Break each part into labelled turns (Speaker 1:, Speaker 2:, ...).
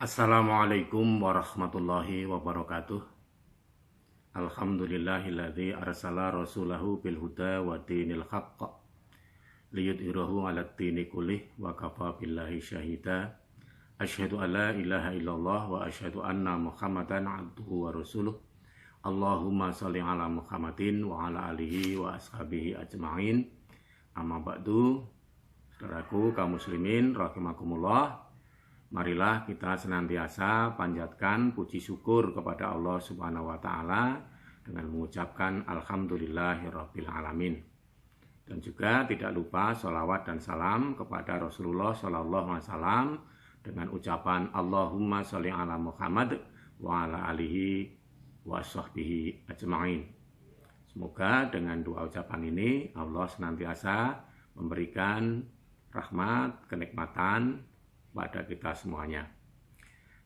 Speaker 1: Assalamualaikum warahmatullahi wabarakatuh. Alhamdulillahilladzi arsala rasulahu bil huda wa dinil haqq liyudhhirahu 'alad dini kullih wa kafa billahi syahida. Asyhadu an la ilaha illallah wa asyhadu anna Muhammadan 'abduhu wa rasuluh. Allahumma shalli 'ala Muhammadin wa 'ala alihi wa ashabihi ajma'in. Amma ba'du. Saudaraku kaum muslimin rahimakumullah. Marilah kita senantiasa panjatkan puji syukur kepada Allah Subhanahu wa taala dengan mengucapkan alhamdulillahirabbil alamin. Dan juga tidak lupa sholawat dan salam kepada Rasulullah sallallahu alaihi wasallam dengan ucapan Allahumma sholli ala Muhammad wa ala alihi wa sahbihi ajma'in. Semoga dengan dua ucapan ini Allah senantiasa memberikan rahmat, kenikmatan pada kita semuanya.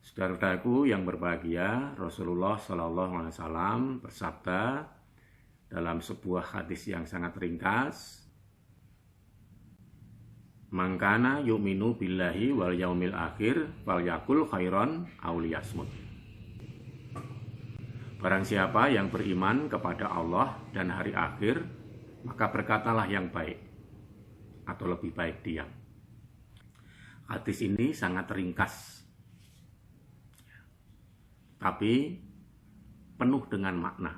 Speaker 1: Saudara-saudaraku yang berbahagia, Rasulullah Shallallahu Alaihi Wasallam bersabda dalam sebuah hadis yang sangat ringkas, "Mangkana yu'minu billahi wal yaumil akhir falyakul khairan aw liyasmut." Barang siapa yang beriman kepada Allah dan hari akhir, maka berkatalah yang baik atau lebih baik diam. Hadis ini sangat ringkas, tapi penuh dengan makna.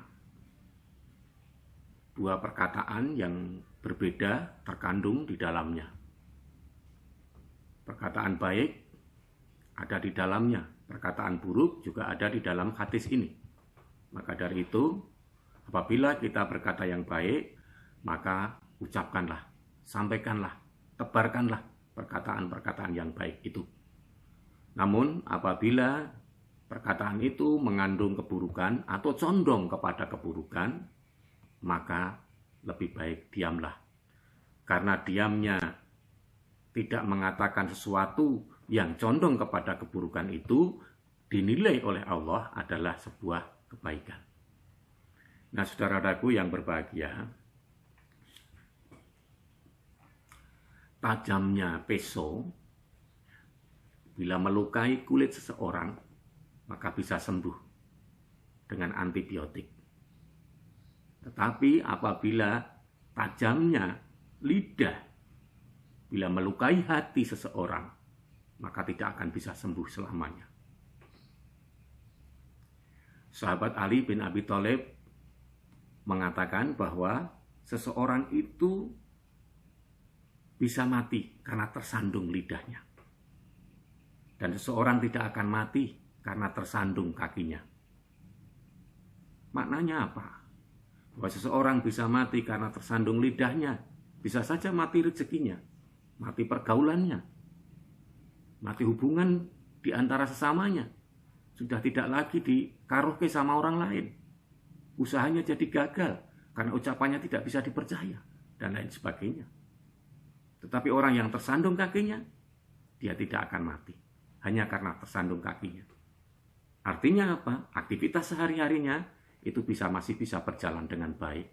Speaker 1: Dua perkataan yang berbeda terkandung di dalamnya. Perkataan baik ada di dalamnya, perkataan buruk juga ada di dalam hadis ini. Maka dari itu, apabila kita berkata yang baik, maka ucapkanlah, sampaikanlah, tebarkanlah perkataan-perkataan yang baik itu. Namun apabila perkataan itu mengandung keburukan atau condong kepada keburukan, maka lebih baik diamlah. Karena diamnya tidak mengatakan sesuatu yang condong kepada keburukan itu dinilai oleh Allah adalah sebuah kebaikan. Nah, saudara-saudaraku yang berbahagia, tajamnya pisau bila melukai kulit seseorang maka bisa sembuh dengan antibiotik. Tetapi apabila tajamnya lidah bila melukai hati seseorang maka tidak akan bisa sembuh selamanya. Sahabat Ali bin Abi Thalib mengatakan bahwa seseorang itu bisa mati karena tersandung lidahnya. Dan seseorang tidak akan mati karena tersandung kakinya. Maknanya apa? Bahwa seseorang bisa mati karena tersandung lidahnya. Bisa saja mati rezekinya, mati pergaulannya, mati hubungan di antara sesamanya. Sudah tidak lagi dikaruhke sama orang lain. Usahanya jadi gagal karena ucapannya tidak bisa dipercaya dan lain sebagainya. Tetapi orang yang tersandung kakinya, dia tidak akan mati. Hanya karena tersandung kakinya. Artinya apa? Aktivitas sehari-harinya itu masih bisa berjalan dengan baik.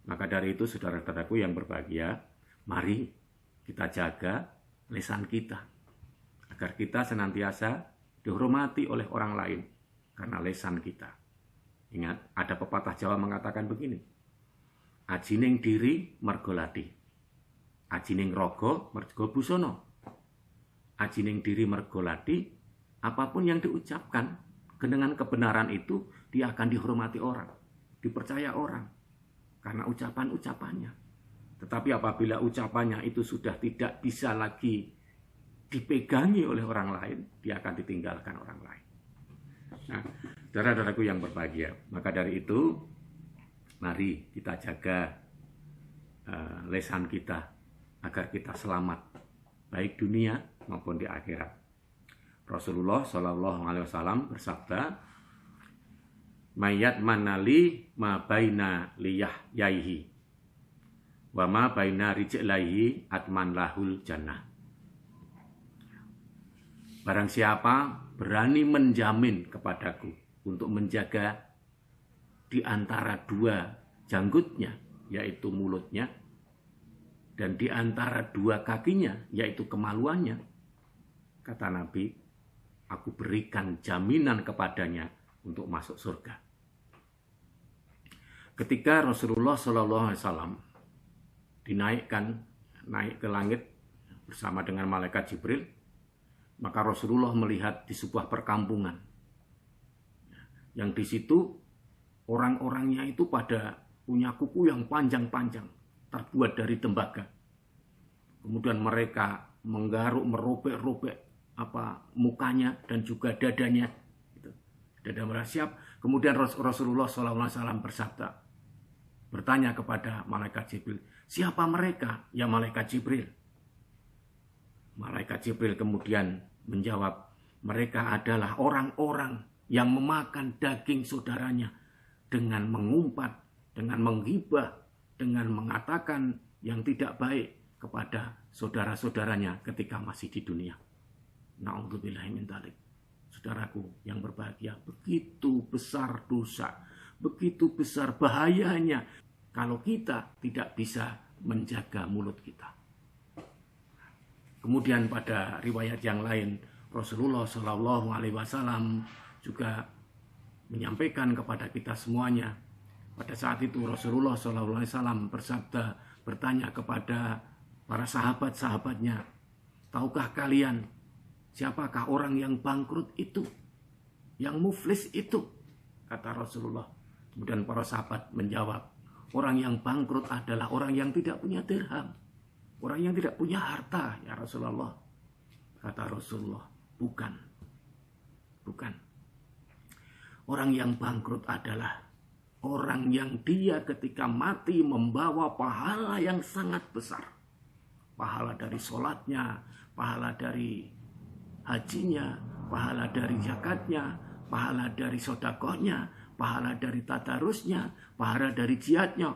Speaker 1: Maka dari itu, saudara-saudaraku yang berbahagia, mari kita jaga lisan kita. Agar kita senantiasa dihormati oleh orang lain. Karena lisan kita. Ingat, ada pepatah Jawa mengatakan begini. Ajining diri mergoladi. Ajining rogo mergo busono. Ajining diri mergoladi, apapun yang diucapkan dengan kebenaran itu dia akan dihormati orang, dipercaya orang karena ucapan-ucapannya. Tetapi apabila ucapannya itu sudah tidak bisa lagi dipegangi oleh orang lain, dia akan ditinggalkan orang lain. Nah, saudara-saudaraku yang berbahagia, maka dari itu mari kita jaga lisan kita agar kita selamat baik dunia maupun di akhirat. Rasulullah Shallallahu Alaihi Wasallam bersabda, "Mayat manali ma baina liyah yaihi, wa ma baina rijlaihi atman lahul jannah." Barang siapa berani menjamin kepadaku untuk menjaga di antara dua janggutnya, yaitu mulutnya, dan di antara dua kakinya, yaitu kemaluannya, kata Nabi, aku berikan jaminan kepadanya untuk masuk surga. Ketika Rasulullah SAW naik ke langit bersama dengan malaikat Jibril, maka Rasulullah melihat di sebuah perkampungan yang di situ orang-orangnya itu pada punya kuku yang panjang-panjang terbuat dari tembaga. Kemudian mereka menggaruk, merobek-robek mukanya dan juga dadanya. Dada mereka siap. Kemudian Rasulullah SAW bertanya kepada malaikat Jibril, siapa mereka? Ya malaikat Jibril. Malaikat Jibril kemudian menjawab, mereka adalah orang-orang yang memakan daging saudaranya dengan mengumpat, dengan menghibah, dengan mengatakan yang tidak baik kepada saudara-saudaranya ketika masih di dunia. Na'udzubillahi min dzalik. Saudaraku yang berbahagia, begitu besar dosa, begitu besar bahayanya kalau kita tidak bisa menjaga mulut kita. Kemudian pada riwayat yang lain, Rasulullah SAW juga menyampaikan kepada kita semuanya. Pada saat itu Rasulullah SAW bersabda, bertanya kepada para sahabat-sahabatnya, tahukah kalian siapakah orang yang bangkrut itu, yang muflis itu? Kata Rasulullah. Kemudian para sahabat menjawab, orang yang bangkrut adalah orang yang tidak punya dirham, orang yang tidak punya harta, ya Rasulullah. Kata Rasulullah, bukan. Orang yang bangkrut adalah orang yang dia ketika mati membawa pahala yang sangat besar. Pahala dari sholatnya, pahala dari hajinya, pahala dari zakatnya, pahala dari sodakohnya, pahala dari tadarusnya, pahala dari jihadnya.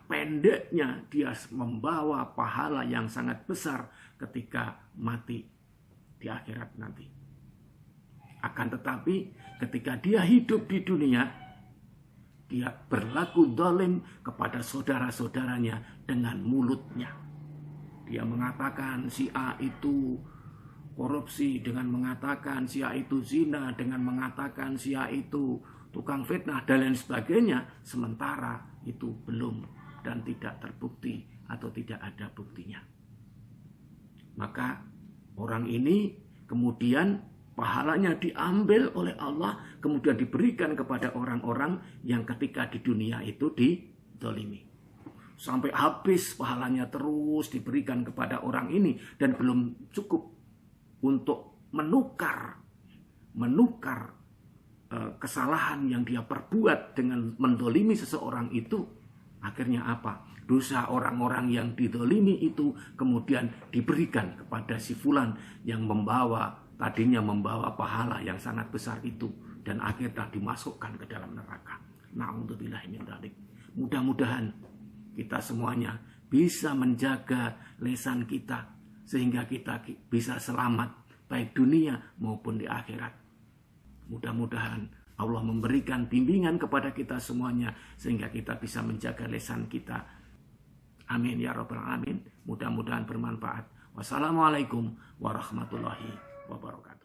Speaker 1: Pendeknya dia membawa pahala yang sangat besar ketika mati di akhirat nanti. Akan tetapi ketika dia hidup di dunia, dia berlaku zalim kepada saudara-saudaranya dengan mulutnya. Dia mengatakan si A itu korupsi, dengan mengatakan si A itu zina, dengan mengatakan si A itu tukang fitnah dan lain sebagainya, sementara itu belum dan tidak terbukti atau tidak ada buktinya. Maka orang ini kemudian pahalanya diambil oleh Allah, kemudian diberikan kepada orang-orang yang ketika di dunia itu dizalimi. Sampai habis pahalanya terus diberikan kepada orang ini dan belum cukup untuk menukar kesalahan yang dia perbuat dengan mendolimi seseorang itu. Akhirnya apa? Dosa orang-orang yang didolimi itu kemudian diberikan kepada si fulan yang tadinya membawa pahala yang sangat besar itu, dan akhirnya dimasukkan ke dalam neraka. Na'udzubillahi min dzalik. Mudah-mudahan kita semuanya bisa menjaga lisan kita sehingga kita bisa selamat baik dunia maupun di akhirat. Mudah-mudahan Allah memberikan bimbingan kepada kita semuanya sehingga kita bisa menjaga lisan kita. Amin ya rabbal alamin. Mudah-mudahan bermanfaat. Wassalamualaikum warahmatullahi wabarakatuh.